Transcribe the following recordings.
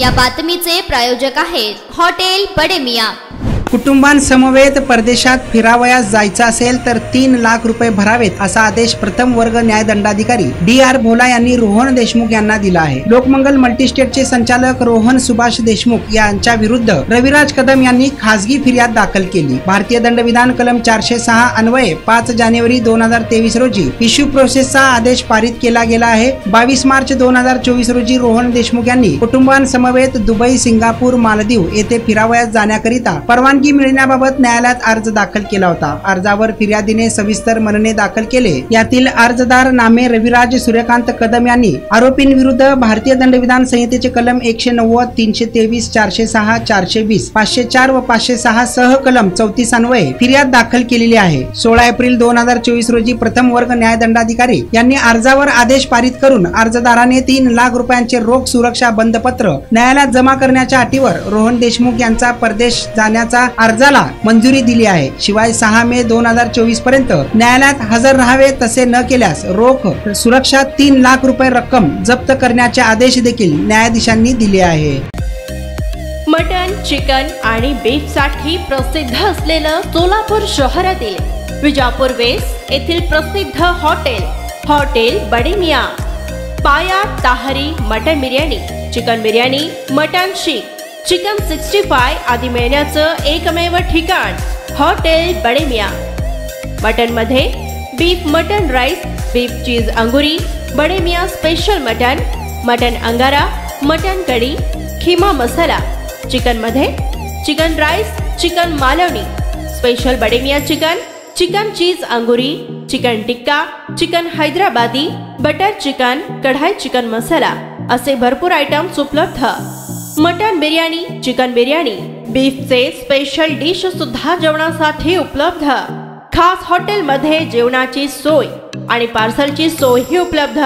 या बातमीचे प्रायोजक आहेत हॉटेल बडे मियां। कुटुंबांसमवेत परदेशात फिरावयास जायचं असेल तर 3 लाख रुपये भरावेत असा आदेश प्रथम वर्ग न्यायदंडाधिकारी DR भोला यांनी रोहन देशमुख यांना दिला आहे। लोकमंगल मल्टीस्टेटचे संचालक रोहन सुभाष देशमुख यांच्या विरुद्ध रविराज कदम यांनी खासगी फिर्याद दाखल केली। भारतीय दंडविधान कलम 406 अन्वये 5 जानेवारी 2023 रोजी इश्यू प्रोसेसचा आदेश पारित केला गेला आहे। 22 मार्च 2024 रोजी रोहन देशमुख यांनी कुटुंबांसमवेत दुबई, सिंगापूर, मालदीव येथे फिरावयास जाण्याकरिता परवानगी मिळण्याबाबत न्यायालयात अर्ज दाखल केला होता। अर्जावर फिर्यादीने सविस्तर म्हणणे दाखल केले। यातील अर्जदार नामे रविराज सूर्यकांत कदम यांनी आरोपींविरुद्ध भारतीय दंडविधान संहितेचे कलम 190, 323, 406, 420, 504 व 506 सह कलम 34 अन्वये फिर्याद दाखल केलेली आहे। 16 एप्रिल 2024 रोजी प्रथम वर्ग न्यायदंडाधिकारी यांनी अर्जावर आदेश पारित करून अर्जदाराने 3 लाख रुपयांचे रोख सुरक्षा बंधपत्र न्यायालयात जमा करण्याच्या अटीवर रोहन देशमुख यांचा परदेश जाण्याचा अर्जाला मंजुरी दिली आहे। शिवाय 6 मे 2024 पर्यंत न्यायालयात हजर राहावे, तसे न केल्यास रोख सुरक्षा 3 लाख रुपये रक्कम जप्त करण्याचे आदेश देखील न्यायाधीशांनी दिले आहे। मटन, चिकन आणि बीफ साठी प्रसिद्ध असलेलं सोलापूर शहरातील विजापूर वेस्ट येथील प्रसिद्ध hotel Bade Miyan. Paya tahri mutton biryani, chicken biryani, mutton seekh, chicken 65 आदी मिळण्याचं एकमेव ठिकाण हॉटेल बडे मियां। मटन मध्ये beef mutton rice, beef cheese angoori, Bade Miyan special mutton, mutton angara, mutton kadhi, keema masala. Chicken मध्ये chicken rice, chicken Malvani, special Bade Miyan chicken, chicken cheese angoori, chicken tikka, chicken Hyderabadi, butter chicken, kadhai chicken masala असे भरपूर आयटम्स उपलब्ध। मटन बिर्याणी, चिकन बिर्याणी, बीफचे स्पेशल डिश सुद्धा जेवणासाठी उपलब्ध। खास हॉटेलमध्ये जेवणाची सोय आणि पार्सलची सोयही उपलब्ध।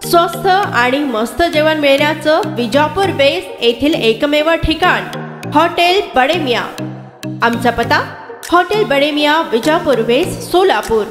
स्वस्त आणि मस्त जेवण मिळण्याचं विजापूर वेस्ट येथील एकमेव ठिकाण हॉटेल बडे मियां। आमचा पत्ता हॉटेल बडे मियां, विजापूर वेस्ट, सोलापूर।